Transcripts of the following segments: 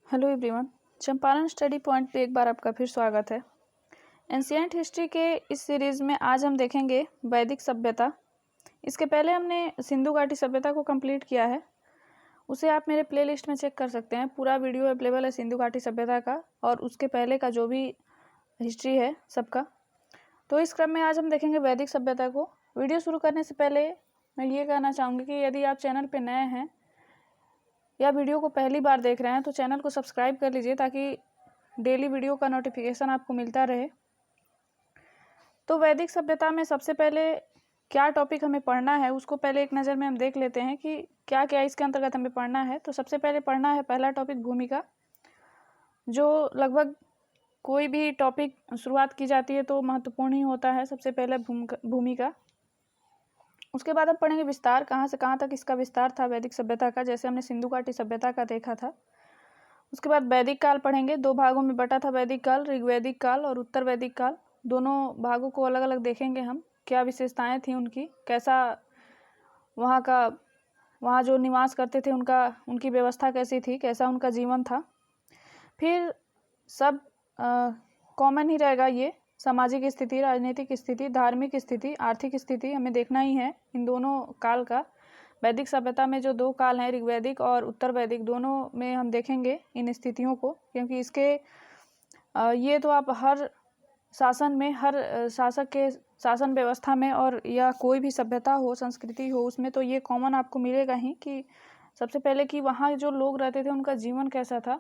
Hello everyone, Champaran study point पे एक बार आपका फिर स्वागत है। एंशिएंट हिस्ट्री के इस सीरीज़ में आज हम देखेंगे वैदिक सभ्यता। इसके पहले हमने सिंधु घाटी सभ्यता को कंप्लीट किया है, उसे आप मेरे प्लेलिस्ट में चेक कर सकते हैं। पूरा वीडियो अवेलेबल है सिंधु घाटी सभ्यता का और उसके पहले का जो भी हिस्ट्री है सबका। तो इस क्रम में आज हम देखेंगे वैदिक सभ्यता को। वीडियो शुरू करने से पहले मैं ये कहना चाहूँगी कि यदि आप चैनल पर नए हैं या वीडियो को पहली बार देख रहे हैं तो चैनल को सब्सक्राइब कर लीजिए ताकि डेली वीडियो का नोटिफिकेशन आपको मिलता रहे। तो वैदिक सभ्यता में सबसे पहले क्या टॉपिक हमें पढ़ना है उसको पहले एक नज़र में हम देख लेते हैं कि क्या क्या इसके अंतर्गत हमें पढ़ना है। तो सबसे पहले पढ़ना है पहला टॉपिक भूमिका, जो लगभग कोई भी टॉपिक शुरुआत की जाती है तो महत्वपूर्ण ही होता है। सबसे पहले भूमिका। उसके बाद हम पढ़ेंगे विस्तार, कहाँ से कहाँ तक इसका विस्तार था वैदिक सभ्यता का, जैसे हमने सिंधु घाटी सभ्यता का देखा था। उसके बाद वैदिक काल पढ़ेंगे, दो भागों में बटा था वैदिक काल, ऋग्वैदिक काल और उत्तर वैदिक काल। दोनों भागों को अलग अलग देखेंगे हम, क्या विशेषताएं थी उनकी, कैसा वहाँ जो निवास करते थे उनकी व्यवस्था कैसी थी, कैसा उनका जीवन था। फिर सब कॉमन ही रहेगा, ये सामाजिक स्थिति, राजनीतिक स्थिति, धार्मिक स्थिति, आर्थिक स्थिति हमें देखना ही है इन दोनों काल का। वैदिक सभ्यता में जो दो काल हैं ऋग्वैदिक और उत्तर वैदिक, दोनों में हम देखेंगे इन स्थितियों को, क्योंकि इसके ये तो आप हर शासन में, हर शासक के शासन व्यवस्था में और या कोई भी सभ्यता हो, संस्कृति हो, उसमें तो ये कॉमन आपको मिलेगा ही कि सबसे पहले कि वहाँ जो लोग रहते थे उनका जीवन कैसा था,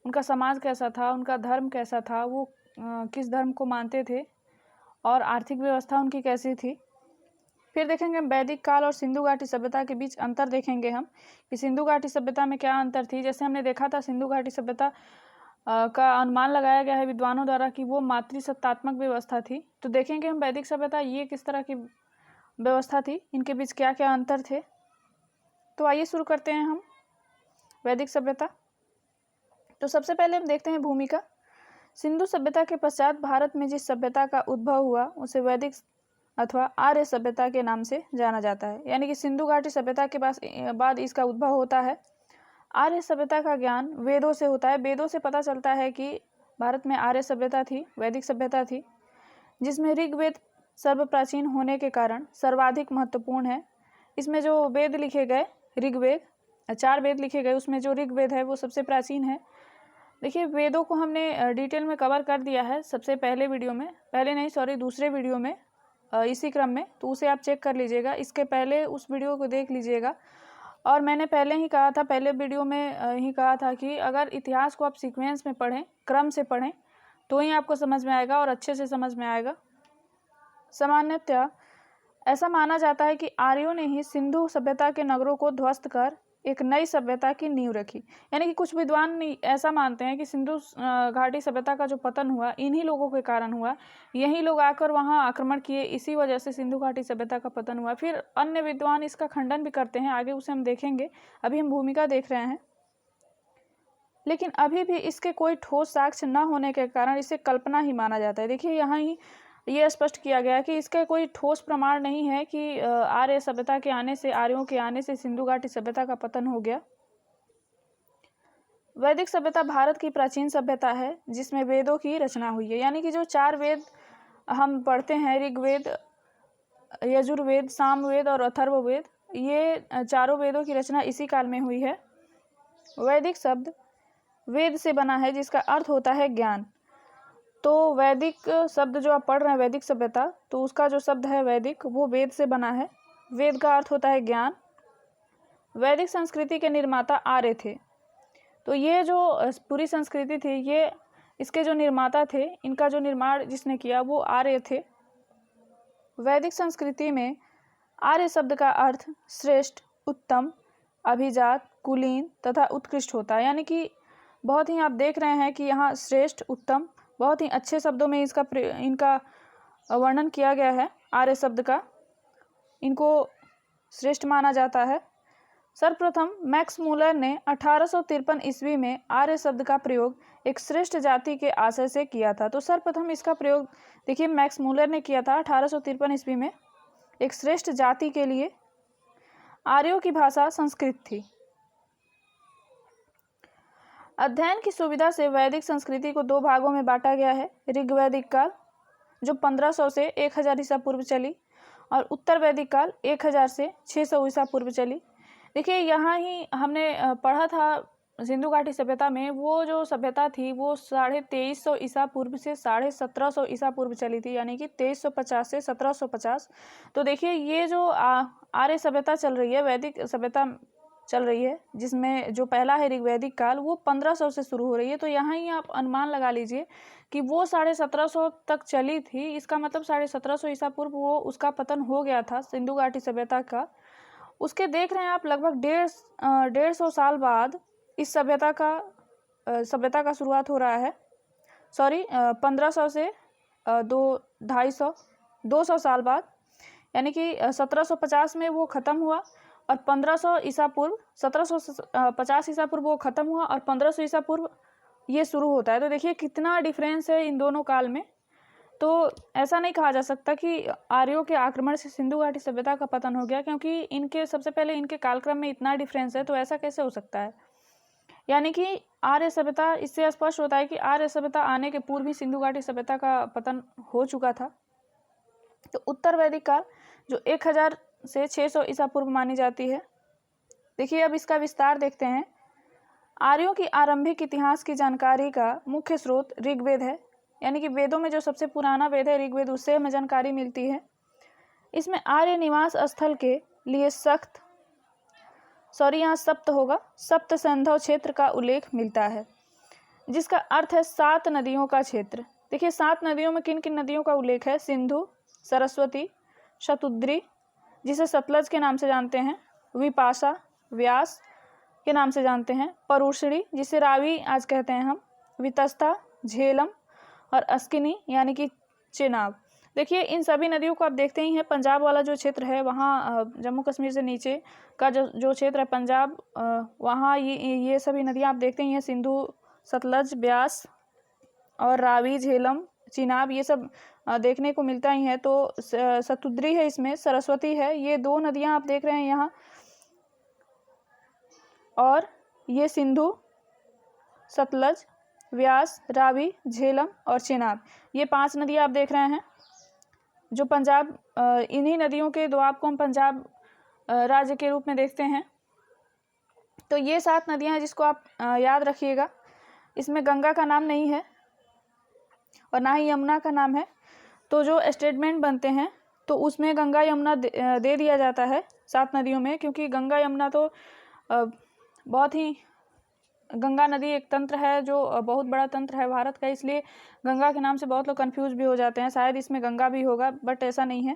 उनका समाज कैसा था, उनका धर्म कैसा था, वो किस धर्म को मानते थे और आर्थिक व्यवस्था उनकी कैसी थी। फिर देखेंगे हम वैदिक काल और सिंधु घाटी सभ्यता के बीच अंतर देखेंगे हम कि सिंधु घाटी सभ्यता में क्या अंतर थी। जैसे हमने देखा था सिंधु घाटी सभ्यता का अनुमान लगाया गया है विद्वानों द्वारा कि वो मातृसत्तात्मक व्यवस्था थी। तो देखेंगे हम वैदिक सभ्यता ये किस तरह की व्यवस्था थी, इनके बीच क्या क्या अंतर थे। तो आइए शुरू करते हैं हम वैदिक सभ्यता। तो सबसे पहले हम देखते हैं भूमिका। सिंधु सभ्यता के पश्चात भारत में जिस सभ्यता का उद्भव हुआ उसे वैदिक अथवा आर्य सभ्यता के नाम से जाना जाता है। यानी कि सिंधु घाटी सभ्यता के बाद इसका उद्भव होता है। आर्य सभ्यता का ज्ञान वेदों से होता है। वेदों से पता चलता है कि भारत में आर्य सभ्यता थी, वैदिक सभ्यता थी, जिसमें ऋग्वेद सर्वप्राचीन होने के कारण सर्वाधिक महत्वपूर्ण है। इसमें जो वेद लिखे गए, ऋग्वेद, 4 वेद लिखे गए, उसमें जो ऋग्वेद है वो सबसे प्राचीन है। देखिए वेदों को हमने डिटेल में कवर कर दिया है सबसे पहले वीडियो में, दूसरे वीडियो में इसी क्रम में, तो उसे आप चेक कर लीजिएगा। इसके पहले उस वीडियो को देख लीजिएगा। और मैंने पहले ही कहा था, पहले वीडियो में ही कहा था कि अगर इतिहास को आप सीक्वेंस में पढ़ें, क्रम से पढ़ें, तो ही आपको समझ में आएगा और अच्छे से समझ में आएगा। सामान्यतः ऐसा माना जाता है कि आर्यों ने ही सिंधु सभ्यता के नगरों को ध्वस्त कर एक नई सभ्यता की नींव रखी। यानी कि कुछ विद्वान ऐसा मानते हैं कि सिंधु घाटी सभ्यता का जो पतन हुआ इन्हीं लोगों के कारण हुआ, यही लोग आकर वहां आक्रमण किए, इसी वजह से सिंधु घाटी सभ्यता का पतन हुआ। फिर अन्य विद्वान इसका खंडन भी करते हैं, आगे उसे हम देखेंगे, अभी हम भूमिका देख रहे हैं। लेकिन अभी भी इसके कोई ठोस साक्ष्य न होने के कारण इसे कल्पना ही माना जाता है। देखिए यहाँ ही ये स्पष्ट किया गया कि इसका कोई ठोस प्रमाण नहीं है कि आर्य सभ्यता के आने से, आर्यों के आने से सिंधु घाटी सभ्यता का पतन हो गया। वैदिक सभ्यता भारत की प्राचीन सभ्यता है जिसमें वेदों की रचना हुई है। यानी कि जो 4 वेद हम पढ़ते हैं, ऋग्वेद, यजुर्वेद, सामवेद और अथर्ववेद, ये चारों वेदों की रचना इसी काल में हुई है। वैदिक शब्द वेद से बना है जिसका अर्थ होता है ज्ञान। तो वैदिक शब्द जो आप पढ़ रहे हैं वैदिक सभ्यता, तो उसका जो शब्द है वैदिक, वो वेद से बना है। वेद का अर्थ होता है ज्ञान। वैदिक संस्कृति के निर्माता आर्य थे। तो ये जो पूरी संस्कृति थी, ये इसके जो निर्माता थे, इनका जो निर्माण जिसने किया वो आर्य थे। वैदिक संस्कृति में आर्य शब्द का अर्थ श्रेष्ठ, उत्तम, अभिजात, कुलीन तथा उत्कृष्ट होता है। यानी कि बहुत ही आप देख रहे हैं कि यहाँ श्रेष्ठ, उत्तम, बहुत ही अच्छे शब्दों में इनका वर्णन किया गया है। आर्य शब्द का इनको श्रेष्ठ माना जाता है। सर्वप्रथम मैक्स मूलर ने 1853 ईस्वी में आर्य शब्द का प्रयोग एक श्रेष्ठ जाति के आशय से किया था। तो सर्वप्रथम इसका प्रयोग देखिए मैक्स मूलर ने किया था 1853 ईस्वी में, एक श्रेष्ठ जाति के लिए। आर्यों की भाषा संस्कृत थी। अध्ययन की सुविधा से वैदिक संस्कृति को 2 भागों में बांटा गया है। ऋग्वैदिक काल जो 1500 से 1000 ईसा पूर्व चली और उत्तर वैदिक काल 1000 से 600 ईसा पूर्व चली। देखिए यहाँ ही हमने पढ़ा था सिंधु घाटी सभ्यता में, वो जो सभ्यता थी वो 2350 ईसा पूर्व से 1750 ईसा पूर्व चली थी, यानी कि 2350 से 1750। तो देखिए ये जो आर्य सभ्यता चल रही है, वैदिक सभ्यता चल रही है, जिसमें जो पहला है ऋग्वैदिक काल वो 1500 से शुरू हो रही है। तो यहाँ ही आप अनुमान लगा लीजिए कि वो 1750 तक चली थी, इसका मतलब 1750 ईसा पूर्व वो उसका पतन हो गया था सिंधु घाटी सभ्यता का। उसके देख रहे हैं आप लगभग 150 साल बाद इस सभ्यता का शुरुआत हो रहा है। 1500 से 200 साल बाद, यानी कि 1750 में वो ख़त्म हुआ और 1500 ईसा पूर्व 1750 ईसा पूर्व वो ख़त्म हुआ और 1500 ईसा पूर्व ये शुरू होता है। तो देखिए कितना डिफरेंस है इन दोनों काल में। तो ऐसा नहीं कहा जा सकता कि आर्यों के आक्रमण से सिंधु घाटी सभ्यता का पतन हो गया, क्योंकि इनके सबसे पहले इनके कालक्रम में इतना डिफरेंस है, तो ऐसा कैसे हो सकता है। यानी कि आर्य सभ्यता, इससे स्पष्ट होता है कि आर्य सभ्यता आने के पूर्व ही सिंधु घाटी सभ्यता का पतन हो चुका था। तो उत्तर वैदिक काल जो 1000 से 600 ईसा पूर्व मानी जाती है। देखिए अब इसका विस्तार देखते हैं। आर्यों की आरंभिक इतिहास की जानकारी का मुख्य स्रोत ऋग्वेद है, यानी कि वेदों में जो सबसे पुराना वेद है ऋग्वेद, उससे हमें जानकारी मिलती है। इसमें आर्य निवास स्थल के लिए यहाँ सप्त होगा, सप्त सैंधव क्षेत्र का उल्लेख मिलता है, जिसका अर्थ है 7 नदियों का क्षेत्र। देखिए 7 नदियों में किन किन नदियों का उल्लेख है। सिंधु, सरस्वती, शतुद्री जिसे सतलज के नाम से जानते हैं, विपाशा, व्यास के नाम से जानते हैं, परुषणी जिसे रावी आज कहते हैं हम, वितस्ता, झेलम और अस्किनी यानी कि चेनाब। देखिए इन सभी नदियों को आप देखते ही हैं। पंजाब वाला जो क्षेत्र है वहाँ जम्मू कश्मीर से नीचे का जो क्षेत्र है पंजाब, वहाँ ये सभी नदियाँ आप देखते ही हैं। सिंधु, सतलज, ब्यास और रावी, झेलम, चिनाब ये सब देखने को मिलता ही है। तो शतुद्री है, इसमें सरस्वती है, ये 2 नदियाँ आप देख रहे हैं यहाँ, और ये सिंधु, सतलज, व्यास, रावी, झेलम और चेनाब, ये 5 नदियाँ आप देख रहे हैं जो पंजाब, इन्हीं नदियों के दोआब को हम पंजाब राज्य के रूप में देखते हैं। तो ये 7 नदियाँ हैं जिसको आप याद रखिएगा। इसमें गंगा का नाम नहीं है और ना ही यमुना का नाम है। तो जो स्टेटमेंट बनते हैं तो उसमें गंगा यमुना दे दिया जाता है 7 नदियों में, क्योंकि गंगा यमुना तो बहुत ही, गंगा नदी एक तंत्र है जो बहुत बड़ा तंत्र है भारत का, इसलिए गंगा के नाम से बहुत लोग कंफ्यूज भी हो जाते हैं। शायद इसमें गंगा भी होगा, बट ऐसा नहीं है।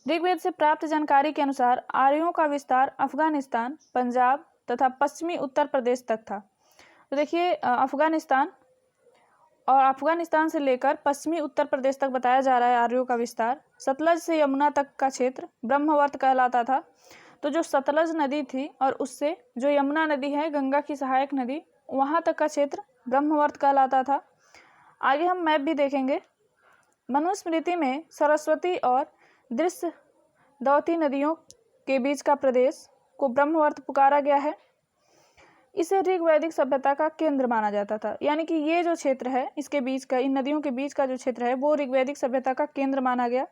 ऋग्वेद से प्राप्त जानकारी के अनुसार आर्यों का विस्तार अफगानिस्तान, पंजाब तथा पश्चिमी उत्तर प्रदेश तक था। तो देखिए अफगानिस्तान से लेकर पश्चिमी उत्तर प्रदेश तक बताया जा रहा है आर्यों का विस्तार। सतलज से यमुना तक का क्षेत्र ब्रह्मवर्त कहलाता था। तो जो सतलज नदी थी और उससे जो यमुना नदी है, गंगा की सहायक नदी, वहाँ तक का क्षेत्र ब्रह्मवर्त कहलाता था। आगे हम मैप भी देखेंगे। मनुस्मृति में सरस्वती और दृश्यवती नदियों के बीच का प्रदेश को ब्रह्मवर्त पुकारा गया है। इसे ऋग्वैदिक सभ्यता का केंद्र माना जाता था, यानी कि ये जो क्षेत्र है इसके बीच का, इन नदियों के बीच का जो क्षेत्र है वो ऋग्वैदिक सभ्यता का केंद्र माना गया।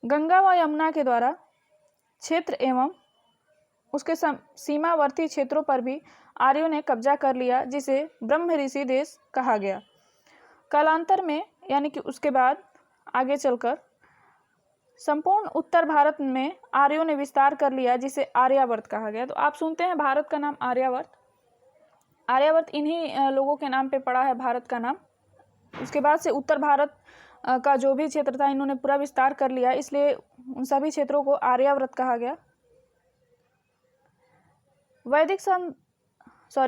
गंगा व यमुना के द्वारा क्षेत्र एवं उसके सीमावर्ती क्षेत्रों पर भी आर्यों ने कब्जा कर लिया, जिसे ब्रह्म ऋषि देश कहा गया। कालांतर में, यानी कि उसके बाद आगे चलकर संपूर्ण उत्तर भारत में आर्यों ने विस्तार कर लिया, जिसे आर्यावर्त कहा गया। तो आप सुनते हैं भारत का नाम आर्यावर्त। आर्यावर्त इन्हीं लोगों के नाम पे पड़ा है भारत का नाम। उसके बाद से उत्तर भारत का जो भी क्षेत्र था इन्होंने पूरा विस्तार कर लिया, इसलिए उन सभी क्षेत्रों को आर्यावर्त कहा गया। वैदिक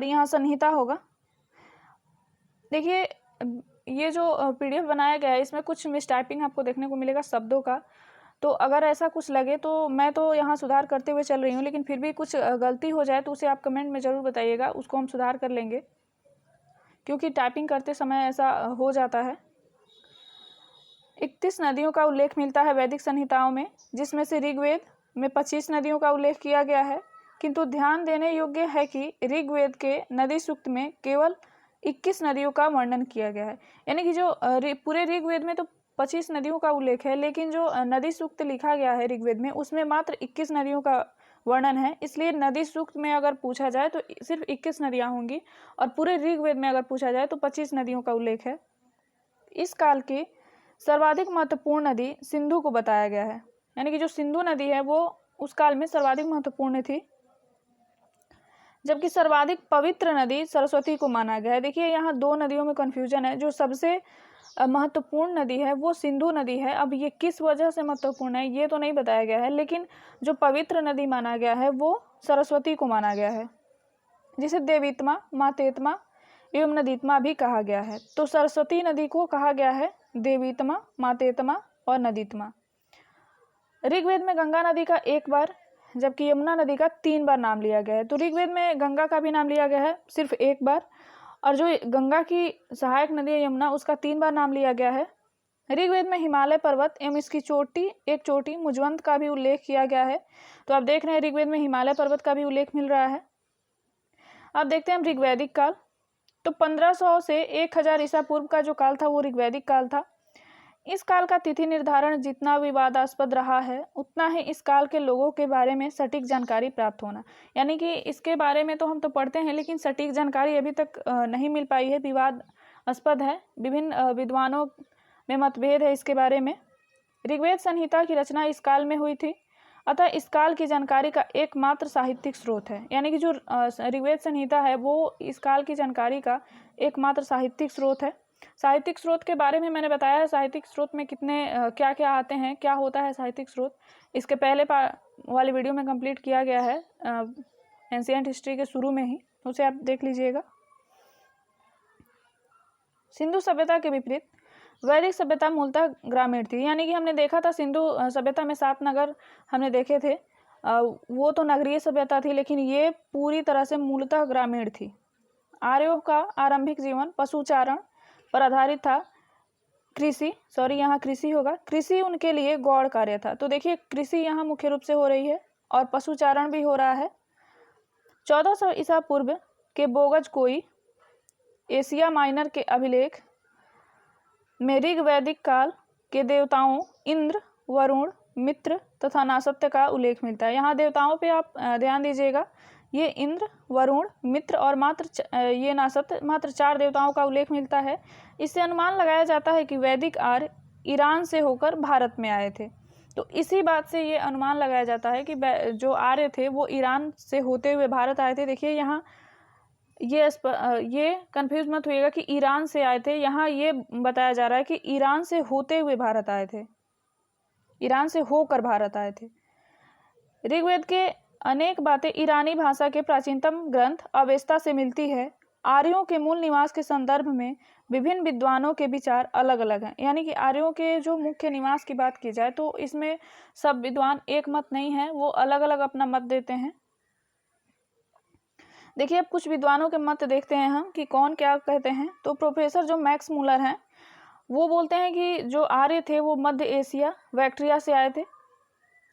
यहाँ संहिता होगा। देखिए ये जो पीडीएफ बनाया गया है इसमें कुछ मिसटाइपिंग आपको देखने को मिलेगा शब्दों का, तो अगर ऐसा कुछ लगे तो मैं तो यहाँ सुधार करते हुए चल रही हूँ, लेकिन फिर भी कुछ गलती हो जाए तो उसे आप कमेंट में ज़रूर बताइएगा, उसको हम सुधार कर लेंगे, क्योंकि टाइपिंग करते समय ऐसा हो जाता है। 31 नदियों का उल्लेख मिलता है वैदिक संहिताओं में, जिसमें से ऋग्वेद में 25 नदियों का उल्लेख किया गया है, किंतु ध्यान देने योग्य है कि ऋग्वेद के नदी सूक्त में केवल 21 नदियों का वर्णन किया गया है। यानी कि जो पूरे ऋग्वेद में तो 25 नदियों का उल्लेख है, लेकिन जो नदी सूक्त लिखा गया है ऋग्वेद में उसमें मात्र 21 नदियों का वर्णन है। इसलिए नदी सूक्त में अगर पूछा जाए तो सिर्फ 21 नदियां होंगी और पूरे ऋग्वेद में अगर पूछा जाए तो 25 नदियों का उल्लेख है। इस काल की सर्वाधिक महत्वपूर्ण नदी सिंधु को बताया गया है। यानी कि जो सिंधु नदी है वो उस काल में सर्वाधिक महत्वपूर्ण थी, जबकि सर्वाधिक पवित्र नदी सरस्वती को माना गया है। देखिए यहाँ दो नदियों में कन्फ्यूजन है। जो सबसे महत्वपूर्ण नदी है वो सिंधु नदी है। अब ये किस वजह से महत्वपूर्ण है ये तो नहीं बताया गया है, लेकिन जो पवित्र नदी माना गया है वो सरस्वती को माना गया है, जिसे देवीत्मा, मातेत्मा एवं नदीत्मा भी कहा गया है। तो सरस्वती नदी को कहा गया है देवीत्मा, मातेत्मा और नदीत्मा। ऋग्वेद में गंगा नदी का एक बार, जबकि यमुना नदी का 3 बार नाम लिया गया है। तो ऋग्वेद में गंगा का भी नाम लिया गया है सिर्फ एक बार, और जो गंगा की सहायक नदी है यमुना, उसका 3 बार नाम लिया गया है। ऋग्वेद में हिमालय पर्वत एवं इसकी एक चोटी मुजवंत का भी उल्लेख किया गया है। तो आप देख रहे हैं ऋग्वेद में हिमालय पर्वत का भी उल्लेख मिल रहा है। अब देखते हैं हम ऋग्वैदिक काल। तो 1500 से 1000 ईसा पूर्व का जो काल था वो ऋग्वैदिक काल था। इस काल का तिथि निर्धारण जितना विवादास्पद रहा है, उतना ही इस काल के लोगों के बारे में सटीक जानकारी प्राप्त होना। यानी कि इसके बारे में तो हम तो पढ़ते हैं, लेकिन सटीक जानकारी अभी तक नहीं मिल पाई है, विवादास्पद है, विभिन्न विद्वानों में मतभेद है इसके बारे में। ऋग्वेद संहिता की रचना इस काल में हुई थी, अतः इस काल की जानकारी का एकमात्र साहित्यिक स्रोत है। यानी कि जो ऋग्वेद संहिता है वो इस काल की जानकारी का एकमात्र साहित्यिक स्रोत है। साहित्यिक स्रोत के बारे में मैंने बताया है, साहित्यिक स्रोत में कितने क्या क्या आते हैं, क्या होता है साहित्यिक स्रोत, इसके पहले वाले वीडियो में कंप्लीट किया गया है एंशिएंट हिस्ट्री के शुरू में ही, उसे आप देख लीजिएगा। सिंधु सभ्यता के विपरीत वैदिक सभ्यता मूलतः ग्रामीण थी। यानी कि हमने देखा था सिंधु सभ्यता में 7 नगर हमने देखे थे, वो तो नगरीय सभ्यता थी, लेकिन ये पूरी तरह से मूलतः ग्रामीण थी। आर्यों का आरंभिक जीवन पशुचारण पर आधारित था। यहाँ कृषि होगा, कृषि उनके लिए गौण कार्य था। तो देखिए कृषि यहाँ मुख्य रूप से हो रही है और पशुचारण भी हो रहा है। 1400 ईसा पूर्व के बोगज कोई एशिया माइनर के अभिलेख में ऋग्वैदिक काल के देवताओं इंद्र, वरुण, मित्र तथा नासत्य का उल्लेख मिलता है। यहाँ देवताओं पे आप ध्यान दीजिएगा, ये इंद्र, वरुण, मित्र और ये नासत्य, मात्र 4 देवताओं का उल्लेख मिलता है। इससे अनुमान लगाया जाता है कि वैदिक आर्य ईरान से होकर भारत में आए थे। तो इसी बात से ये अनुमान लगाया जाता है कि जो आर्य थे वो ईरान से होते हुए भारत आए थे। देखिए यहाँ ये कंफ्यूज मत होइएगा कि ईरान से आए थे, यहाँ ये बताया जा रहा है कि ईरान से होते हुए भारत आए थे, ईरान से होकर भारत आए थे। ऋग्वेद के अनेक बातें ईरानी भाषा के प्राचीनतम ग्रंथ अवेस्ता से मिलती है। आर्यों के मूल निवास के संदर्भ में विभिन्न विद्वानों के विचार अलग अलग हैं। यानी कि आर्यों के जो मुख्य निवास की बात की जाए तो इसमें सब विद्वान एक मत नहीं है, वो अलग अलग अपना मत देते हैं। देखिए अब कुछ विद्वानों के मत देखते हैं हम कि कौन क्या कहते हैं। तो प्रोफेसर जो मैक्स मूलर हैं वो बोलते हैं कि जो आर्य थे वो मध्य एशिया बैक्ट्रिया से आए थे।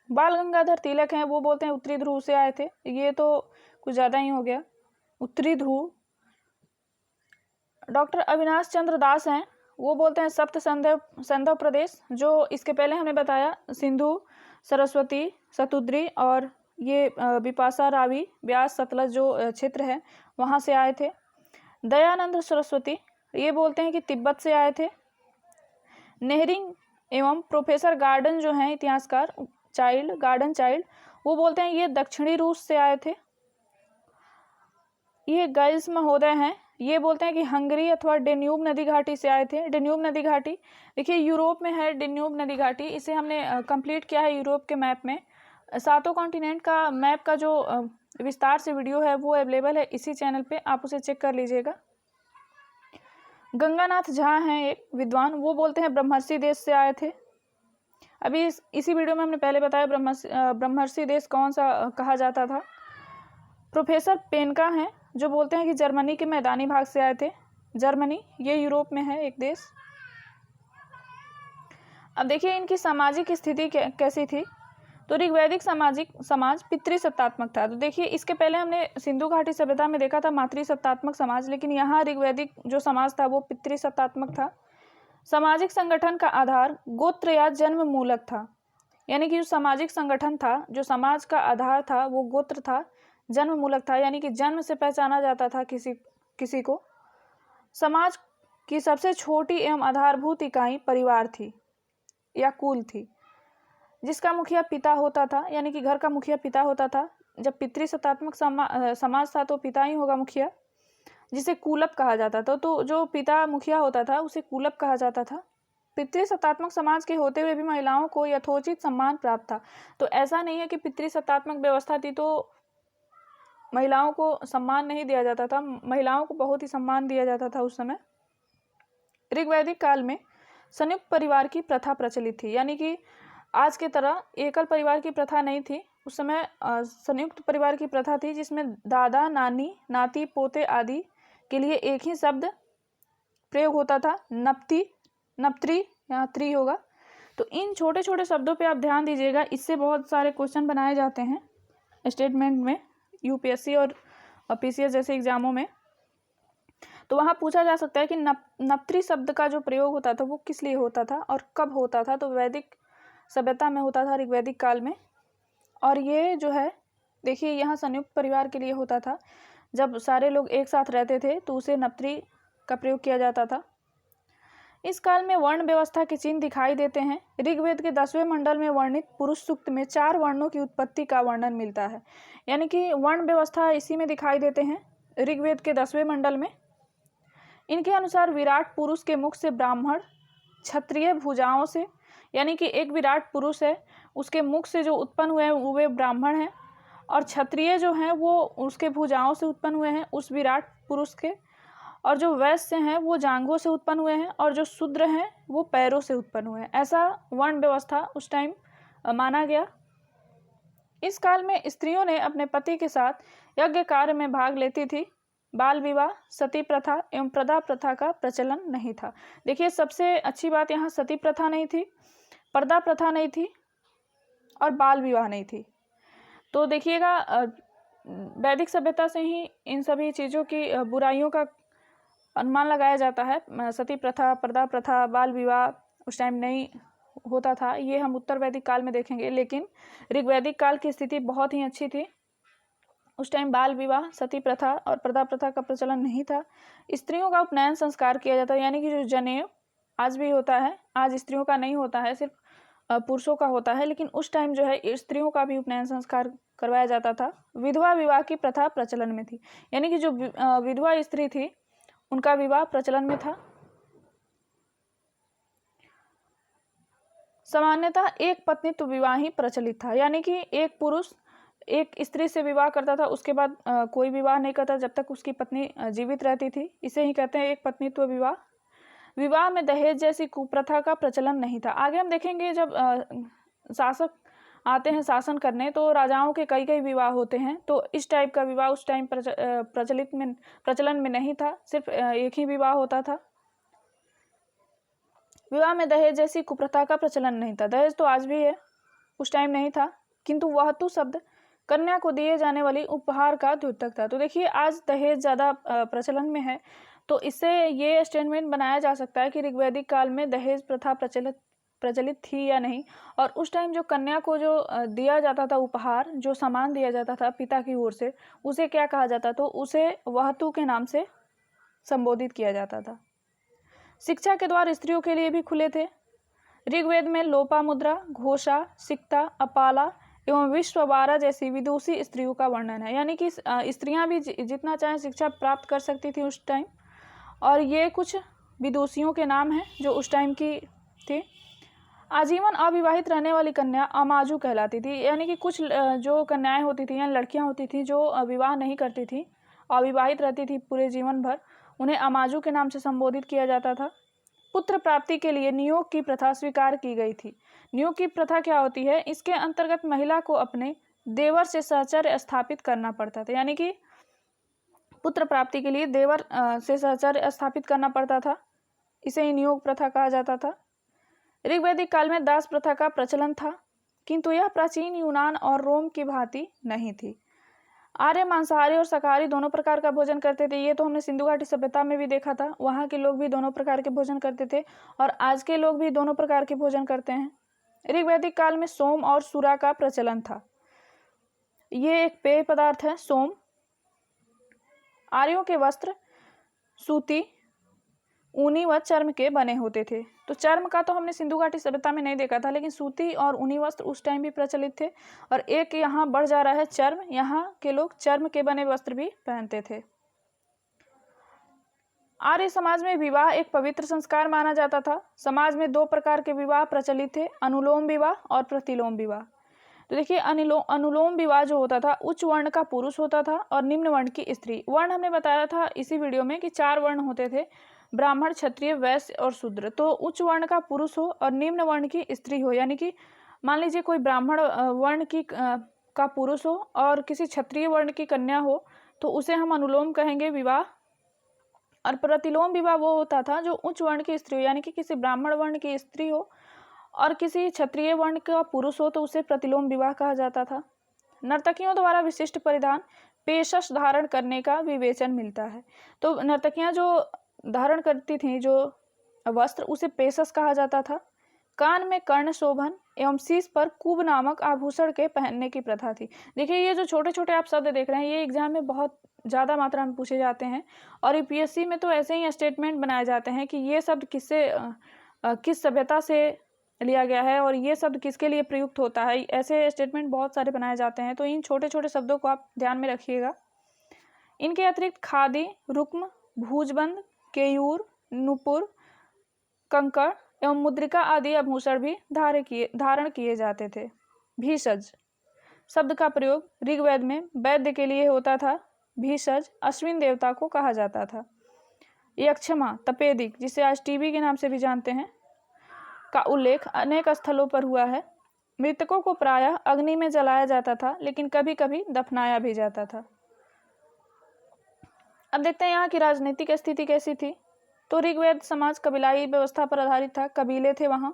बाल गंगाधर तिलक हैं, वो बोलते हैं उत्तरी ध्रुव से आए थे। ये तो कुछ ज़्यादा ही हो गया, उत्तरी ध्रुव। डॉक्टर अविनाश चंद्र दास हैं, वो बोलते हैं सप्त संधव प्रदेश, जो इसके पहले हमने बताया सिंधु, सरस्वती, सतुद्री और ये बिपाशा, रावी, ब्यास, सतलज जो क्षेत्र है वहाँ से आए थे। दयानंद सरस्वती ये बोलते हैं कि तिब्बत से आए थे। नेहरिंग एवं प्रोफेसर गार्डन जो हैं इतिहासकार गार्डन चाइल्ड, वो बोलते हैं ये दक्षिणी रूस से आए थे। ये गाइल्स महोदय हैं, ये बोलते हैं कि हंगरी अथवा डेन्यूब नदी घाटी से आए थे। डेन्यूब नदी घाटी देखिए यूरोप में है, डेन्यूब नदी घाटी, इसे हमने कंप्लीट किया है यूरोप के मैप में। 7 कॉन्टिनेंट का मैप का जो विस्तार से वीडियो है वो अवेलेबल है इसी चैनल पे, आप उसे चेक कर लीजिएगा। गंगानाथ झा हैं एक विद्वान, वो बोलते हैं ब्रह्मर्षि देश से आए थे। अभी इसी वीडियो में हमने पहले बताया ब्रह्मर्षि देश कौन सा कहा जाता था। प्रोफेसर पेनका हैं जो बोलते हैं कि जर्मनी के मैदानी भाग से आए थे। जर्मनी ये यूरोप में है एक देश। अब देखिए इनकी सामाजिक स्थिति कैसी थी। तो ऋग्वैदिक समाज पितृसत्तात्मक था। तो देखिए इसके पहले हमने सिंधु घाटी सभ्यता में देखा था मातृसत्तात्मक समाज, लेकिन यहाँ ऋग्वैदिक जो समाज था वो पितृसत्तात्मक था। सामाजिक संगठन का आधार गोत्र या जन्म मूलक था, यानी कि जो सामाजिक संगठन था, जो समाज का आधार था वो गोत्र था, जन्म मूलक था, यानी कि जन्म से पहचाना जाता था किसी को। समाज की सबसे छोटी एवं आधारभूत इकाई परिवार थी या कुल थी, जिसका मुखिया पिता होता था, यानी कि घर का मुखिया पिता होता था। जब पितृसत्तात्मक समाज था तो पिता ही होगा मुखिया, जिसे कुलप कहा जाता था। तो जो पिता मुखिया होता था उसे कुलप कहा जाता था। पितृसत्तात्मक समाज के होते हुए भी महिलाओं को यथोचित सम्मान प्राप्त था। तो ऐसा नहीं है कि पितृसत्तात्मक व्यवस्था थी तो महिलाओं को सम्मान नहीं दिया जाता था, महिलाओं को बहुत ही सम्मान दिया जाता था उस समय। ऋग्वैदिक काल में संयुक्त परिवार की प्रथा प्रचलित थी, यानी कि आज के तरह एकल परिवार की प्रथा नहीं थी। उस समय संयुक्त परिवार की प्रथा थी, जिसमें दादा, नानी, नाती, पोते आदि के लिए एक ही शब्द प्रयोग होता था, नप्ती, नप्त्री, यहाँ त्री होगा। तो इन छोटे छोटे शब्दों पे आप ध्यान दीजिएगा, इससे बहुत सारे क्वेश्चन बनाए जाते हैं स्टेटमेंट में, यूपीएससी और पीसीएस जैसे एग्जामों में। तो वहाँ पूछा जा सकता है कि नप्त्री शब्द का जो प्रयोग होता था वो किस लिए होता था और कब होता था। तो वैदिक सभ्यता में होता था, ऋग्वैदिक काल में। और ये जो है देखिए यहाँ संयुक्त परिवार के लिए होता था, जब सारे लोग एक साथ रहते थे तो उसे नप्त्री का प्रयोग किया जाता था। इस काल में वर्ण व्यवस्था के चिन्ह दिखाई देते हैं। ऋग्वेद के 10वें मंडल में वर्णित पुरुष सूक्त में 4 वर्णों की उत्पत्ति का वर्णन मिलता है, यानी कि वर्ण व्यवस्था इसी में दिखाई देते हैं ऋग्वेद के 10वें मंडल में। इनके अनुसार विराट पुरुष के मुख से ब्राह्मण, क्षत्रिय भुजाओं से, यानी कि एक विराट पुरुष है उसके मुख से जो उत्पन्न हुए हैं वे ब्राह्मण हैं, और क्षत्रिय जो हैं वो उसके भुजाओं से उत्पन्न हुए हैं उस विराट पुरुष के, और जो वैश्य हैं वो जांघों से उत्पन्न हुए हैं, और जो शूद्र हैं वो पैरों से उत्पन्न हुए हैं। ऐसा वर्ण व्यवस्था उस टाइम माना गया। इस काल में स्त्रियों ने अपने पति के साथ यज्ञ कार्य में भाग लेती थी। बाल विवाह, सती प्रथा एवं प्रदा प्रथा का प्रचलन नहीं था। देखिए सबसे अच्छी बात यहाँ सती प्रथा नहीं थी, पर्दा प्रथा नहीं थी और बाल विवाह नहीं थी। तो देखिएगा वैदिक सभ्यता से ही इन सभी चीज़ों की बुराइयों का अनुमान लगाया जाता है। सती प्रथा, पर्दा प्रथा, बाल विवाह उस टाइम नहीं होता था, ये हम उत्तर वैदिक काल में देखेंगे। लेकिन ऋग्वैदिक काल की स्थिति बहुत ही अच्छी थी। उस टाइम बाल विवाह, सती प्रथा और पर्दा प्रथा का प्रचलन नहीं था। स्त्रियों का उपनयन संस्कार किया जाता है, यानी कि जो जनेऊ आज भी होता है, आज स्त्रियों का नहीं होता है, सिर्फ पुरुषों का होता है, लेकिन उस टाइम जो है स्त्रियों का भी उपनयन संस्कार करवाया जाता था। विधवा विवाह की प्रथा प्रचलन में थी, यानी कि जो विधवा स्त्री थी उनका विवाह प्रचलन में था। सामान्यतः एक पत्नीत्व विवाह ही प्रचलित था, यानी कि एक पुरुष एक स्त्री से विवाह करता था, उसके बाद कोई विवाह नहीं करता जब तक उसकी पत्नी जीवित रहती थी। इसे ही कहते हैं एक पत्नीत्व विवाह। विवाह में दहेज जैसी कुप्रथा का प्रचलन नहीं था। आगे हम देखेंगे जब शासक आते हैं शासन करने तो राजाओं के कई कई विवाह होते हैं, तो इस टाइप का विवाह उस टाइम प्रचलन में नहीं था, सिर्फ एक ही विवाह होता था। विवाह में दहेज जैसी कुप्रथा का प्रचलन नहीं था। दहेज तो आज भी है, उस टाइम नहीं था, किंतु वहतु शब्द कन्या को दिए जाने वाली उपहार का द्योतक था। तो देखिए आज दहेज ज़्यादा प्रचलन में है, तो इससे ये स्टेटमेंट बनाया जा सकता है कि ऋग्वैदिक काल में दहेज प्रथा प्रचलित थी या नहीं। और उस टाइम जो कन्या को जो दिया जाता था उपहार, जो सामान दिया जाता था पिता की ओर से, उसे क्या कहा जाता, तो उसे वहतु के नाम से संबोधित किया जाता था। शिक्षा के द्वार स्त्रियों के लिए भी खुले थे। ऋग्वेद में लोपामुद्रा, घोषा, सिक्ता, अपाला एवं विश्ववारा जैसी विदुषी स्त्रियों का वर्णन है, यानी कि स्त्रियां भी जितना चाहे शिक्षा प्राप्त कर सकती थी उस टाइम। और ये कुछ विदुषियों के नाम हैं जो उस टाइम की थी। आजीवन अविवाहित रहने वाली कन्या अमाजू कहलाती थी, यानी कि कुछ जो कन्याएं होती थी या लड़कियां होती थी जो विवाह नहीं करती थी, अविवाहित रहती थी पूरे जीवन भर, उन्हें अमाजू के नाम से संबोधित किया जाता था। पुत्र प्राप्ति के लिए नियोग की प्रथा स्वीकार की गई थी। नियोग की प्रथा क्या होती है, इसके अंतर्गत महिला को अपने देवर से सहचर्य स्थापित करना पड़ता था, यानी कि पुत्र प्राप्ति के लिए देवर से सहचर्य स्थापित करना पड़ता था, इसे नियोग प्रथा कहा जाता था। ऋग्वैदिक काल में दास प्रथा का प्रचलन था। किंतु यह प्राचीन यूनान और रोम की भांति नहीं थी। आर्य मांसाहारी और शाकाहारी दोनों प्रकार का भोजन करते थे। ये तो हमने सिंधु घाटी सभ्यता में भी देखा था, वहाँ के लोग भी दोनों प्रकार के भोजन करते थे और आज के लोग भी दोनों प्रकार के भोजन करते हैं। ऋग्वैदिक काल में सोम और सूरा का प्रचलन था। ये एक पेय पदार्थ है सोम। आर्यों के वस्त्र सूती, ऊनी व चर्म के बने होते थे। तो चर्म का तो हमने सिंधु घाटी सभ्यता में नहीं देखा था, लेकिन सूती और ऊनी वस्त्र उस टाइम भी प्रचलित थे। और एक यहाँ बढ़ जा रहा है चर्म, यहाँ के लोग चर्म के बने वस्त्र भी पहनते थे। आर्य समाज में विवाह एक पवित्र संस्कार माना जाता था। समाज में दो प्रकार के विवाह प्रचलित थे, अनुलोम विवाह और प्रतिलोम विवाह। तो देखिए अनुलोम विवाह जो होता था उच्च वर्ण का पुरुष होता था और निम्न वर्ण की स्त्री। वर्ण हमने बताया था इसी वीडियो में कि 4 वर्ण होते थे, ब्राह्मण, क्षत्रिय, वैश्य और शूद्र। तो उच्च वर्ण का पुरुष हो और निम्न वर्ण की स्त्री हो, यानी कि मान लीजिए कोई ब्राह्मण वर्ण की का पुरुष हो और किसी क्षत्रिय वर्ण की कन्या हो तो उसे हम अनुलोम कहेंगे विवाह। और प्रतिलोम विवाह वो होता था जो उच्च वर्ण की स्त्री हो, यानी कि किसी ब्राह्मण वर्ण की स्त्री हो और किसी क्षत्रिय वर्ण का पुरुष हो तो उसे प्रतिलोम विवाह कहा जाता था। नर्तकियों द्वारा विशिष्ट परिधान पेशस धारण करने का विवेचन मिलता है। तो नर्तकियां जो धारण करती थीं जो वस्त्र उसे पेशस कहा जाता था। कान में कर्ण शोभन एवं शीश पर कुब नामक आभूषण के पहनने की प्रथा थी। देखिए ये जो छोटे छोटे आप शब्द देख रहे हैं ये एग्जाम में बहुत ज़्यादा मात्रा में पूछे जाते हैं और यूपीएससी में तो ऐसे ही स्टेटमेंट बनाए जाते हैं कि ये शब्द किस सभ्यता से लिया गया है और ये शब्द किसके लिए प्रयुक्त होता है। ऐसे स्टेटमेंट बहुत सारे बनाए जाते हैं, तो इन छोटे छोटे शब्दों को आप ध्यान में रखिएगा। इनके अतिरिक्त खादी, रुक्म, भूजबंद, केयूर, नुपुर, कंकड़ एवं मुद्रिका आदि आभूषण भी धारण किए जाते थे। भीषज शब्द का प्रयोग ऋग्वेद में वैद्य के लिए होता था। भीषज अश्विन देवता को कहा जाता था। यक्षमा, तपेदिक जिसे आज टीबी के नाम से भी जानते हैं, का उल्लेख अनेक स्थलों पर हुआ है। मृतकों को प्रायः अग्नि में जलाया जाता था, लेकिन कभी कभी दफनाया भी जाता था। अब देखते हैं यहाँ की राजनीतिक स्थिति कैसी थी। तो ऋग्वेद समाज कबीलाई व्यवस्था पर आधारित था, कबीले थे वहाँ।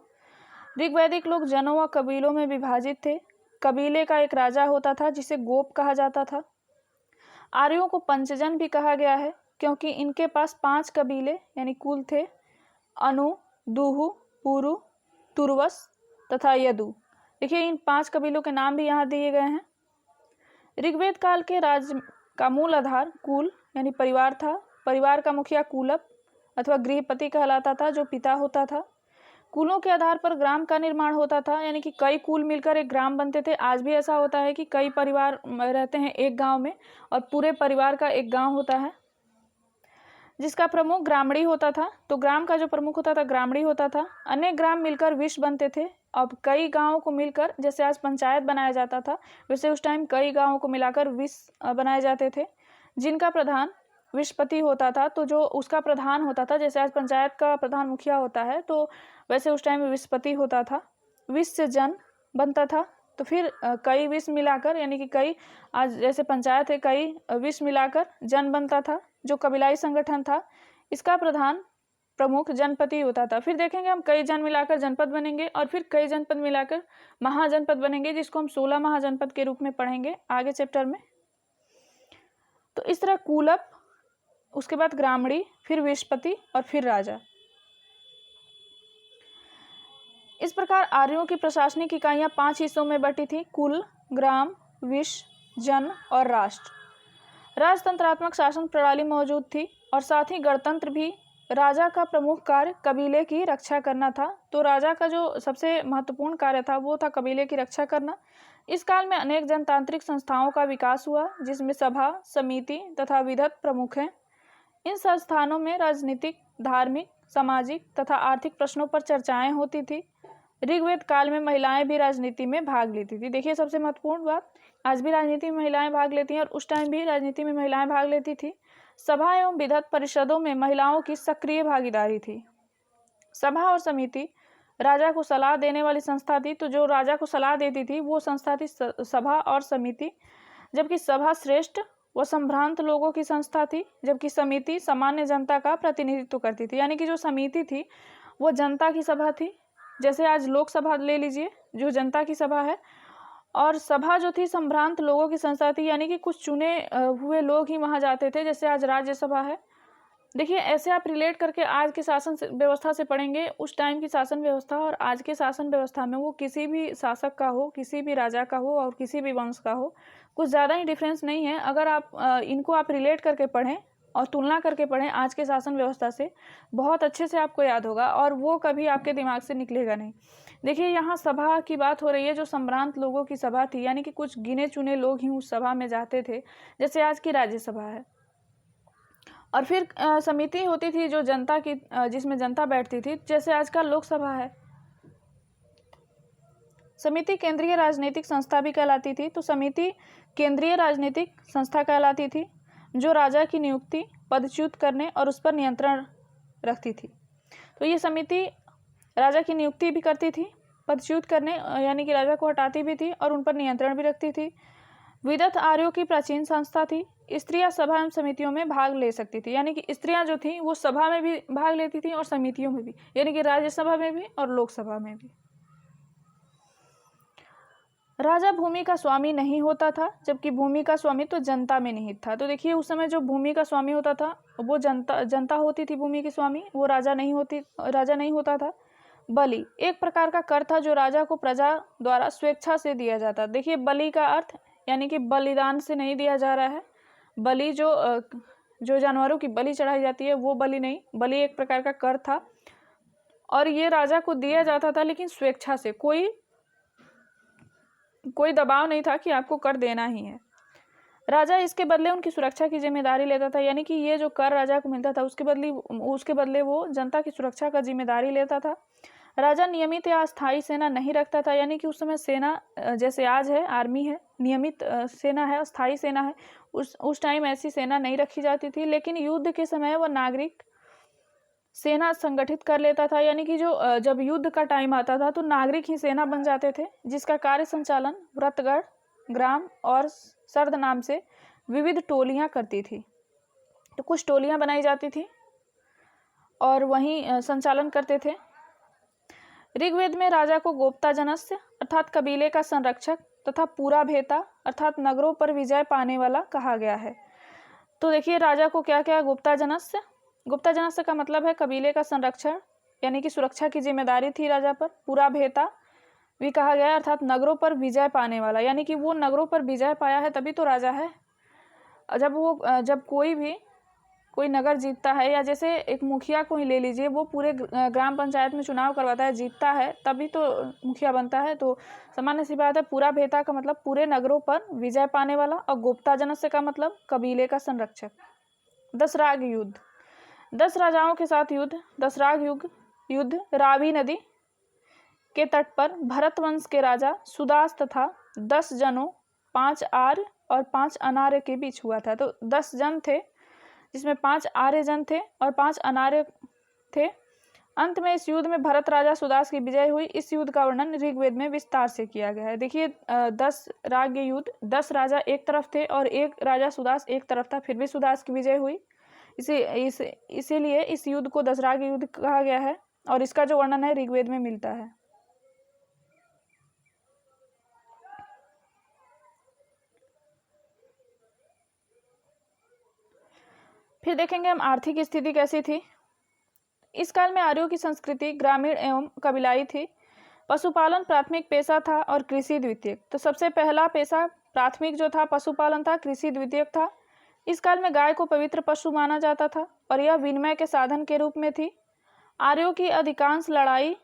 ऋग्वैदिक लोग जनों व कबीलों में विभाजित थे। कबीले का एक राजा होता था जिसे गोप कहा जाता था। आर्यों को पंचजन भी कहा गया है क्योंकि इनके पास 5 कबीले यानी कुल थे, अनु, दुहु, पुरु, तुर्वस तथा यदु। देखिए इन 5 कबीलों के नाम भी यहाँ दिए गए हैं। ऋग्वेद काल के राज्य का मूल आधार कुल यानी परिवार था। परिवार का मुखिया कुलप अथवा गृहपति कहलाता था जो पिता होता था। कुलों के आधार पर ग्राम का निर्माण होता था, यानी कि कई कुल मिलकर एक ग्राम बनते थे। आज भी ऐसा होता है कि कई परिवार रहते हैं एक गांव में और पूरे परिवार का एक गांव होता है जिसका प्रमुख ग्रामणी होता था। तो ग्राम का जो प्रमुख होता था ग्रामणी होता था। अनेक ग्राम मिलकर विश बनते थे। अब कई गांवों को मिलकर जैसे आज पंचायत बनाया जाता था वैसे उस टाइम कई गांवों को मिलाकर विश बनाए जाते थे जिनका प्रधान विशपति होता था। तो जो उसका प्रधान होता था, जैसे आज पंचायत का प्रधान मुखिया होता है तो वैसे उस टाइम विशपति होता था। विश से जन बनता था। तो फिर कई विश मिलाकर यानी कि कई आज जैसे पंचायत है कई विश मिलाकर जन बनता था जो कबीलाई संगठन था। इसका प्रधान प्रमुख जनपति होता था। फिर देखेंगे हम कई जन मिलाकर जनपद बनेंगे और फिर कई जनपद मिलाकर महाजनपद बनेंगे जिसको हम 16 महाजनपद के रूप में पढ़ेंगे आगे चैप्टर में। तो इस तरह कुलप, उसके बाद ग्रामणी, फिर विशपति और फिर राजा। इस प्रकार आर्यों की प्रशासनिक इकाइयां 5 हिस्सों में बटी थी, कुल, ग्राम, विश, जन और राष्ट्र। राजतंत्रात्मक शासन प्रणाली मौजूद थी और साथ ही गणतंत्र भी। राजा का प्रमुख कार्य कबीले की रक्षा करना था। तो राजा का जो सबसे महत्वपूर्ण कार्य था वो था कबीले की रक्षा करना। इस काल में अनेक जनतांत्रिक संस्थाओं का विकास हुआ जिसमें सभा, समिति तथा विधत प्रमुख हैं। इन संस्थानों में राजनीतिक, धार्मिक, सामाजिक तथा आर्थिक प्रश्नों पर चर्चाएं होती थी। ऋग्वेद काल में महिलाएं भी राजनीति में भाग लेती थी। देखिए सबसे महत्वपूर्ण बात, आज भी राजनीति में महिलाएं भाग लेती हैं और उस टाइम भी राजनीति में महिलाएं भाग लेती थी। सभा एवं विधत परिषदों में महिलाओं की सक्रिय भागीदारी थी। सभा और समिति राजा को सलाह देने वाली संस्था थी। तो जो राजा को सलाह देती थी वो संस्था थी सभा और समिति, जबकि सभा श्रेष्ठ व संभ्रांत लोगों की संस्था थी, जबकि समिति सामान्य जनता का प्रतिनिधित्व करती थी। यानी कि जो समिति थी वो जनता की सभा थी जैसे आज लोकसभा ले लीजिए, जो जनता की सभा है, और सभा जो थी संभ्रांत लोगों की संस्था थी, यानी कि कुछ चुने हुए लोग ही वहाँ जाते थे। जैसे आज राज्यसभा है। देखिए, ऐसे आप रिलेट करके आज के शासन व्यवस्था से पढ़ेंगे, उस टाइम की शासन व्यवस्था और आज के शासन व्यवस्था में, वो किसी भी शासक का हो, किसी भी राजा का हो और किसी भी वंश का हो, कुछ ज़्यादा ही डिफरेंस नहीं है। अगर आप इनको आप रिलेट करके पढ़ें और तुलना करके पढ़ें आज के शासन व्यवस्था से, बहुत अच्छे से आपको याद होगा और वो कभी आपके दिमाग से निकलेगा नहीं। देखिए, यहाँ सभा की बात हो रही है, जो संभ्रांत लोगों की सभा थी, यानी कि कुछ गिने चुने लोग ही उस सभा में जाते थे, जैसे आज की राज्यसभा है। और फिर समिति होती थी जो जनता की, जिसमें जनता बैठती थी, जैसे आज का लोकसभा है। समिति केंद्रीय राजनीतिक संस्था भी कहलाती थी। तो समिति केंद्रीय राजनीतिक संस्था कहलाती थी, जो राजा की नियुक्ति, पदच्युत करने और उस पर नियंत्रण रखती थी। तो ये समिति राजा की नियुक्ति भी करती थी, पदच्युत करने यानी कि राजा को हटाती भी थी और उन पर नियंत्रण भी रखती थी। विदत आर्यों की प्राचीन संस्था थी। स्त्रियां सभा एवं समितियों में भाग ले सकती थी, यानी कि स्त्रियां जो थी वो सभा में भी भाग लेती थी और समितियों में भी, यानी कि राज्यसभा में भी और लोकसभा में भी। राजा भूमि का स्वामी नहीं होता था, जबकि भूमि का स्वामी तो जनता में निहित था। तो देखिए, उस समय जो भूमि का स्वामी होता था वो जनता होती थी भूमि की स्वामी, वो राजा नहीं होता था। बलि एक प्रकार का कर था जो राजा को प्रजा द्वारा स्वेच्छा से दिया जाता। देखिए, बलि का अर्थ यानी कि बलिदान से नहीं दिया जा रहा है। बलि जो जानवरों की बलि चढ़ाई जाती है वो बलि नहीं, बलि एक प्रकार का कर था और ये राजा को दिया जाता था, लेकिन स्वेच्छा से, कोई दबाव नहीं था कि आपको कर देना ही है। राजा इसके बदले उनकी सुरक्षा की जिम्मेदारी लेता था, यानी कि ये जो कर राजा को मिलता था उसके बदले वो जनता की सुरक्षा का जिम्मेदारी लेता था। राजा नियमित या अस्थायी सेना नहीं रखता था, यानी कि उस समय सेना जैसे आज है, आर्मी है, नियमित सेना है, अस्थायी सेना है, उस टाइम ऐसी सेना नहीं रखी जाती थी। लेकिन युद्ध के समय वह नागरिक सेना संगठित कर लेता था, यानी कि जो जब युद्ध का टाइम आता था तो नागरिक ही सेना बन जाते थे, जिसका कार्य संचालन व्रतगढ़, ग्राम और सर्द नाम से विविध टोलियां करती थी। तो कुछ टोलियां बनाई जाती थी और वहीं संचालन करते थे। ऋग्वेद में राजा को गोप्ता जनस्य अर्थात कबीले का संरक्षक तथा पूरा भेता अर्थात नगरों पर विजय पाने वाला कहा गया है। तो देखिए, राजा को क्या क्या, गुप्ता जनस्य का मतलब है कबीले का संरक्षण, यानी कि सुरक्षा की जिम्मेदारी थी राजा पर। पूरा भेता भी कहा गया अर्थात नगरों पर विजय पाने वाला, यानी कि वो नगरों पर विजय पाया है तभी तो राजा है। जब कोई नगर जीतता है, या जैसे एक मुखिया को ही ले लीजिए, वो पूरे ग्राम पंचायत में चुनाव करवाता है, जीतता है, तभी तो मुखिया बनता है। तो सामान्य सी बात है। पूरा भेता का मतलब पूरे नगरों पर विजय पाने वाला और गुप्ता जनस्य का मतलब कबीले का संरक्षक। दसराग युद्ध, 10 राजाओं के साथ युद्ध। दसराग युद्ध रावी नदी के तट पर भरत वंश के राजा सुदास तथा 10 जनों, 5 आर्य और 5 अनार्य के बीच हुआ था। तो 10 जन थे, जिसमें 5 आर्य जन थे और 5 अनार्य थे। अंत में इस युद्ध में भरत राजा सुदास की विजय हुई। इस युद्ध का वर्णन ऋग्वेद में विस्तार से किया गया है। देखिए, 10 राग युद्ध, 10 राजा एक तरफ थे और एक राजा सुदास एक तरफ था, फिर भी सुदास की विजय हुई। इसीलिए इस युद्ध को दसराग युद्ध कहा गया है और इसका जो वर्णन है ऋग्वेद में मिलता है। फिर देखेंगे हम आर्थिक स्थिति कैसी थी। इस काल में आर्यों की संस्कृति ग्रामीण एवं कबीलाई थी। पशुपालन प्राथमिक पेशा था और कृषि द्वितीयक। तो सबसे पहला पेशा प्राथमिक जो था पशुपालन था, कृषि द्वितीयक था। इस काल में गाय को पवित्र पशु माना जाता था और यह विनिमय के साधन के रूप में थी। आर्यों की अधिकांश लड़ाई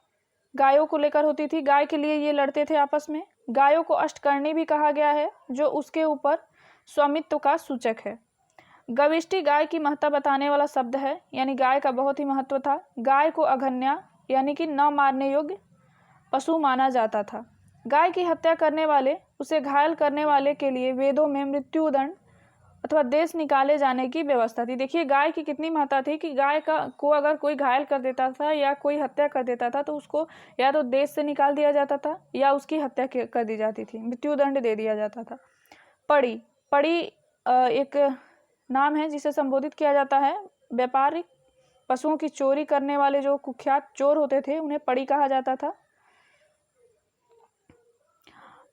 गायों को लेकर होती थी, गाय के लिए ये लड़ते थे आपस में। गायों को अष्टकर्णी भी कहा गया है, जो उसके ऊपर स्वामित्व का सूचक है। गविष्टि गाय की महत्ता बताने वाला शब्द है, यानी गाय का बहुत ही महत्व था। गाय को अघन्या यानी कि न मारने योग्य पशु माना जाता था। गाय की हत्या करने वाले, उसे घायल करने वाले के लिए वेदों में मृत्युदंड अथवा देश निकाले जाने की व्यवस्था थी। देखिए, गाय की कितनी महत्ता थी कि गाय को अगर कोई घायल कर देता था या कोई हत्या कर देता था तो उसको या तो देश से निकाल दिया जाता था या उसकी हत्या कर दी जाती थी, मृत्युदंड दे दिया जाता था। पड़ी एक नाम है जिसे संबोधित किया जाता है व्यापारिक पशुओं की चोरी करने वाले जो कुख्यात चोर होते थे उन्हें पड़ी कहा जाता था।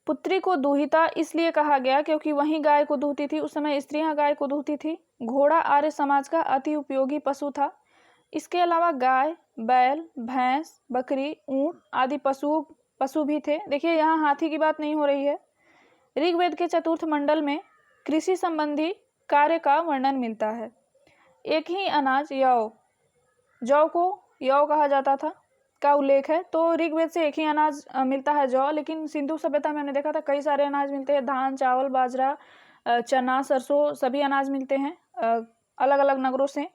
पुत्री को दूहिता इसलिए कहा गया क्योंकि वही गाय को दूहती थी, उस समय स्त्रियां गाय को दूहती थी। घोड़ा आर्य समाज का अति उपयोगी पशु था। इसके अलावा गाय, बैल, भैंस, बकरी, ऊंट आदि पशु भी थे। देखिए यहाँ हाथी की बात नहीं हो रही है। ऋग्वेद के चतुर्थ मंडल में कृषि संबंधी कार्य का वर्णन मिलता है। एक ही अनाज जौ को यौ कहा जाता था का उल्लेख है। तो ऋग्वेद से एक ही अनाज मिलता है जौ, लेकिन सिंधु सभ्यता में हमने देखा था कई सारे अनाज मिलते हैं। धान, चावल, बाजरा, चना, सरसों सभी अनाज मिलते हैं अलग अलग नगरों से।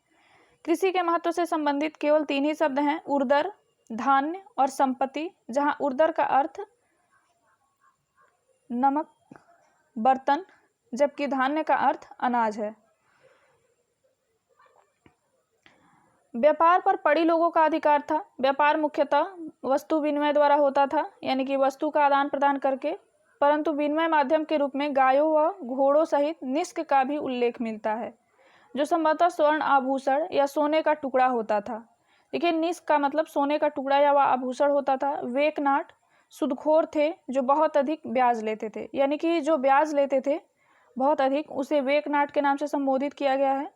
कृषि के महत्व से संबंधित केवल 3 ही शब्द हैं, उर्दर, धान्य और संपत्ति, जहां उर्दर का अर्थ नमक, बर्तन, जबकि धान्य का अर्थ अनाज है। व्यापार पर पड़ी लोगों का अधिकार था। व्यापार मुख्यतः वस्तु विनिमय द्वारा होता था, यानी कि वस्तु का आदान प्रदान करके, परंतु विनिमय माध्यम के रूप में गायों व घोड़ों सहित निष्क का भी उल्लेख मिलता है, जो संभवतः स्वर्ण आभूषण या सोने का टुकड़ा होता था। देखिए निष्क का मतलब सोने का टुकड़ा या वह आभूषण होता था। वेकनाट सूदखोर थे जो बहुत अधिक ब्याज लेते थे, यानी कि जो ब्याज लेते थे बहुत अधिक, उसे वेकनाट के नाम से संबोधित किया गया है।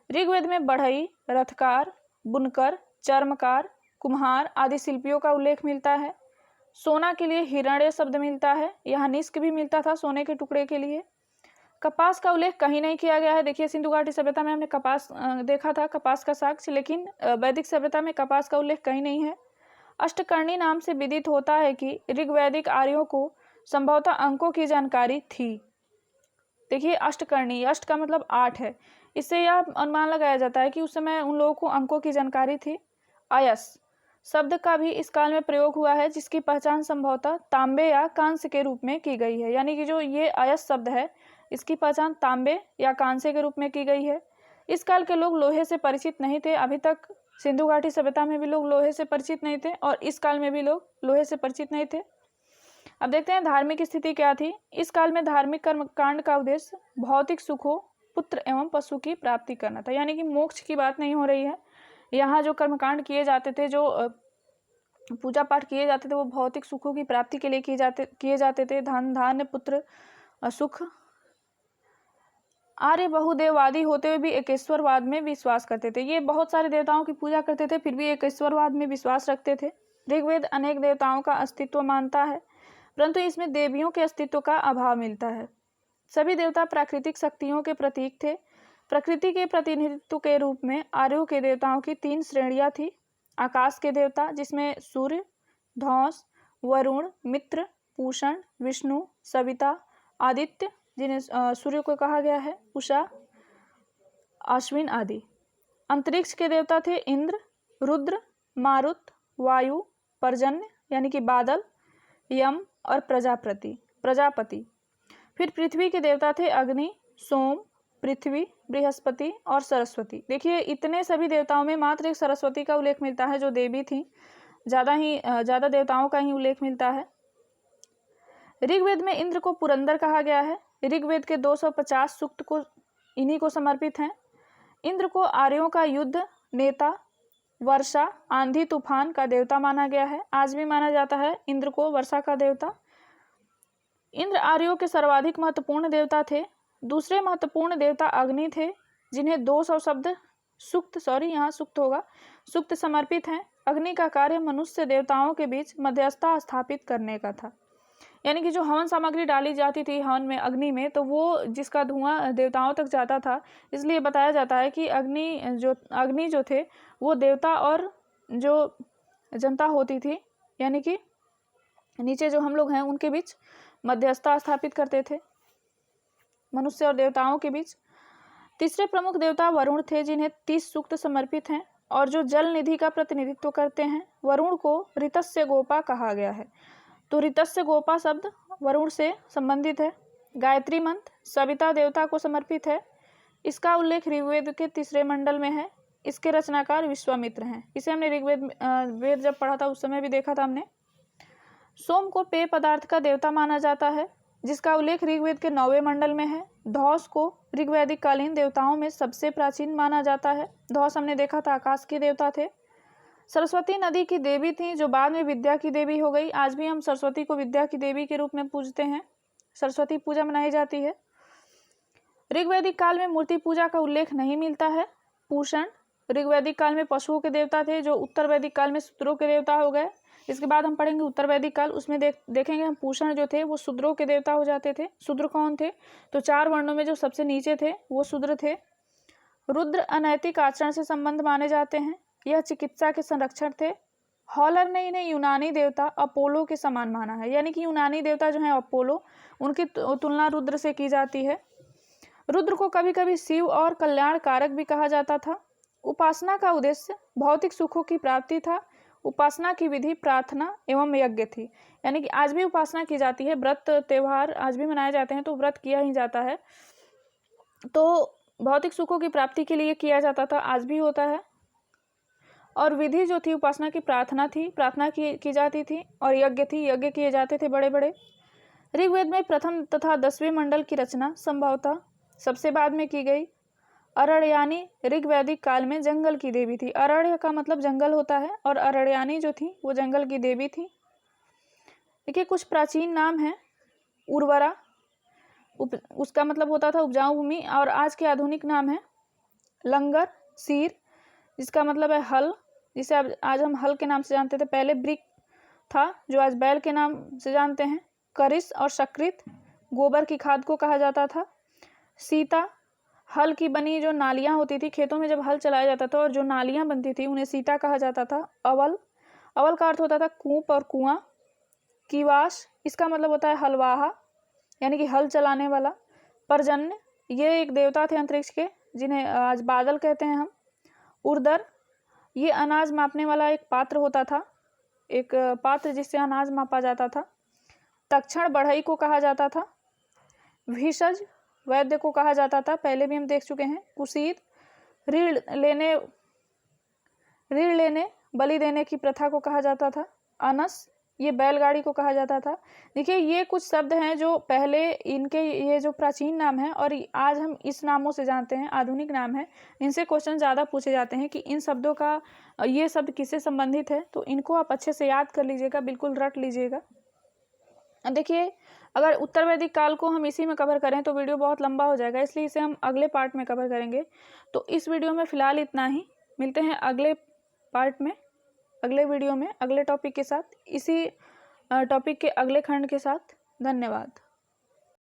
ऋग्वेद में बढ़ई, रथकार, बुनकर, चर्मकार, कुम्हार आदि शिल्पियों का उल्लेख मिलता है। सोना के लिए हिरण्य शब्द मिलता है। यहाँ निष्क भी मिलता था सोने के टुकड़े के लिए। कपास का उल्लेख कहीं नहीं किया गया है। देखिए सिंधु घाटी सभ्यता में हमने कपास देखा था, कपास का साक्ष्य, लेकिन वैदिक सभ्यता में कपास का उल्लेख कहीं नहीं है। अष्टकर्णी नाम से विदित होता है कि ऋग्वैदिक आर्यों को संभवतः अंकों की जानकारी थी। देखिए अष्टकर्णी, अष्ट का मतलब 8 है। इससे यह अनुमान लगाया जाता है कि उस समय उन लोगों को अंकों की जानकारी थी। अयस शब्द का भी इस काल में प्रयोग हुआ है, जिसकी पहचान संभवतः तांबे या कांस्य के रूप में की गई है। यानी कि जो ये अयस शब्द है इसकी पहचान तांबे या कांस्य के रूप में की गई है। इस काल के लोग लोहे से परिचित नहीं थे। अभी तक सिंधु घाटी सभ्यता में भी लोग लोहे से परिचित नहीं थे और इस काल में भी लोग लोहे से परिचित नहीं थे। अब देखते हैं धार्मिक स्थिति क्या थी। इस काल में धार्मिक कर्मकांड का उद्देश्य भौतिक सुखों, पुत्र एवं पशु की प्राप्ति करना था। यानी कि मोक्ष की बात नहीं हो रही है। यहाँ जो कर्मकांड किए जाते थे, जो पूजा पाठ किए जाते थे, वो भौतिक सुखों की प्राप्ति के लिए किए जाते थे। धन, धान्य, पुत्र, सुख। आर्य बहुदेववादी होते हुए भी एकेश्वरवाद में विश्वास करते थे। ये बहुत सारे देवताओं की पूजा करते थे, फिर भी एकेश्वरवाद में विश्वास रखते थे। ऋग्वेद अनेक देवताओं का अस्तित्व मानता है, परंतु इसमें देवियों के अस्तित्व का अभाव मिलता है। सभी देवता प्राकृतिक शक्तियों के प्रतीक थे। प्रकृति के प्रतिनिधित्व के रूप में आर्यों के देवताओं की 3 श्रेणियां थी। आकाश के देवता, जिसमें सूर्य, धौस, वरुण, मित्र, पूषण, विष्णु, सविता, आदित्य, जिन्हें सूर्य को कहा गया है, उषा, अश्विन आदि। अंतरिक्ष के देवता थे इंद्र, रुद्र, मारुत, वायु, पर्जन्य यानी कि बादल, यम और प्रजापति। फिर पृथ्वी के देवता थे अग्नि, सोम, पृथ्वी, बृहस्पति और सरस्वती। देखिए इतने सभी देवताओं में मात्र एक सरस्वती का उल्लेख मिलता है जो देवी थी। ज़्यादा देवताओं का ही उल्लेख मिलता है। ऋग्वेद में इंद्र को पुरंदर कहा गया है। ऋग्वेद के 250 सूक्त को इन्हीं को समर्पित हैं। इंद्र को आर्यों का युद्ध नेता, वर्षा, आंधी तूफान का देवता माना गया है। आज भी माना जाता है इंद्र को वर्षा का देवता। इंद्र आर्यों के सर्वाधिक महत्वपूर्ण देवता थे। दूसरे महत्वपूर्ण देवता अग्नि थे, जिन्हें 200 शब्द सूक्त समर्पित हैं। अग्नि का कार्य मनुष्य देवताओं के बीच मध्यस्थता स्थापित करने का था। यानी कि जो हवन सामग्री डाली जाती थी हवन में, अग्नि में, तो वो जिसका धुआं देवताओं तक जाता था। इसलिए बताया जाता है कि अग्नि जो थे वो देवता और जो जनता होती थी, यानी कि नीचे जो हम लोग हैं उनके बीच मध्यस्थता स्थापित करते थे, मनुष्य और देवताओं के बीच। तीसरे प्रमुख देवता वरुण थे, जिन्हें 30 सूक्त समर्पित हैं और जो जल निधि का प्रतिनिधित्व करते हैं। वरुण को ऋतस्य गोपा कहा गया है। तो ऋतस्य गोपा शब्द वरुण से संबंधित है। गायत्री मंत्र सविता देवता को समर्पित है। इसका उल्लेख ऋग्वेद के 3 मंडल में है। इसके रचनाकार विश्वामित्र हैं। इसे हमने वेद जब पढ़ा था उस समय भी देखा था हमने। सोम को पेय पदार्थ का देवता माना जाता है। जिसका उल्लेख ऋग्वेद के 9वें मंडल में है। धौस को ऋग्वैदिक कालीन देवताओं में सबसे प्राचीन माना जाता है। धौस हमने देखा था आकाश के देवता थे। सरस्वती नदी की देवी थी, जो बाद में विद्या की देवी हो गई। आज भी हम सरस्वती को विद्या की देवी के रूप में पूजते हैं। सरस्वती पूजा मनाई जाती है। ऋग्वैदिक काल में मूर्ति पूजा का उल्लेख नहीं मिलता है। पूषण ऋग्वैदिक काल में पशुओं के देवता थे, जो उत्तर वैदिक काल में शूद्रों के देवता हो गए। इसके बाद हम पढ़ेंगे उत्तर वैदिक काल, उसमें देखेंगे हम पूषण जो थे वो शूद्रों के देवता हो जाते थे। शूद्र कौन थे? तो 4 वर्णों में जो सबसे नीचे थे वो शूद्र थे। रुद्र अनैतिक आचरण से संबंध माने जाते हैं। यह चिकित्सा के संरक्षक थे। हॉलर ने इन्हें यूनानी देवता अपोलो के समान माना है, यानी कि यूनानी देवता जो है अपोलो, उनकी तुलना रुद्र से की जाती है। रुद्र को कभी कभी शिव और कल्याण कारक भी कहा जाता था। उपासना का उद्देश्य भौतिक सुखों की प्राप्ति था। उपासना की विधि प्रार्थना एवं यज्ञ थी, यानी कि आज भी उपासना की जाती है। व्रत त्योहार आज भी मनाए जाते हैं, तो व्रत किया ही जाता है। तो भौतिक सुखों की प्राप्ति के लिए किया जाता था, आज भी होता है। और विधि जो थी उपासना की प्रार्थना थी, प्रार्थना की जाती थी। और यज्ञ थी, यज्ञ किए जाते थे बड़े बड़े। ऋग्वेद में प्रथम तथा 10वें मंडल की रचना संभवतः सबसे बाद में की गई। अरण्यानी ऋग्वैदिक काल में जंगल की देवी थी। अरण्य का मतलब जंगल होता है, और अरण्यानी जो थी वो जंगल की देवी थी। देखिए कुछ प्राचीन नाम हैं। उर्वरा, उसका मतलब होता था उपजाऊ भूमि, और आज के आधुनिक नाम है लंगर, सीर, जिसका मतलब है हल, जिसे आज हम हल के नाम से जानते थे। पहले ब्रिक था, जो आज बैल के नाम से जानते हैं। करिस और शकृत गोबर की खाद को कहा जाता था। सीता, हल की बनी जो नालियां होती थी, खेतों में जब हल चलाया जाता था और जो नालियां बनती थी उन्हें सीता कहा जाता था। अवल, अवल का अर्थ होता था कूप और कुआं। कीवाश, इसका मतलब होता है हलवाहा, यानी कि हल चलाने वाला। पर्जन्य, ये एक देवता थे अंतरिक्ष के, जिन्हें आज बादल कहते हैं हम। उर्दर, ये अनाज मापने वाला एक पात्र होता था, एक पात्र जिससे अनाज मापा जाता था। तक्षण, बढ़ई को कहा जाता था। भीषज, वैद्य को कहा जाता था, पहले भी हम देख चुके हैं। कुसीर, ऋण लेने बलि देने की प्रथा को कहा जाता था। अनस, ये बैलगाड़ी को कहा जाता था। देखिए ये कुछ शब्द हैं जो पहले इनके ये जो प्राचीन नाम हैं और आज हम इस नामों से जानते हैं, आधुनिक नाम है। इनसे क्वेश्चन ज़्यादा पूछे जाते हैं कि इन शब्दों का ये शब्द किससे संबंधित है, तो इनको आप अच्छे से याद कर लीजिएगा, बिल्कुल रट लीजिएगा। देखिए अगर उत्तर वैदिक काल को हम इसी में कवर करें तो वीडियो बहुत लंबा हो जाएगा, इसलिए इसे हम अगले पार्ट में कवर करेंगे। तो इस वीडियो में फ़िलहाल इतना ही। मिलते हैं अगले पार्ट में, अगले वीडियो में, अगले टॉपिक के साथ, इसी टॉपिक के अगले खंड के साथ। धन्यवाद।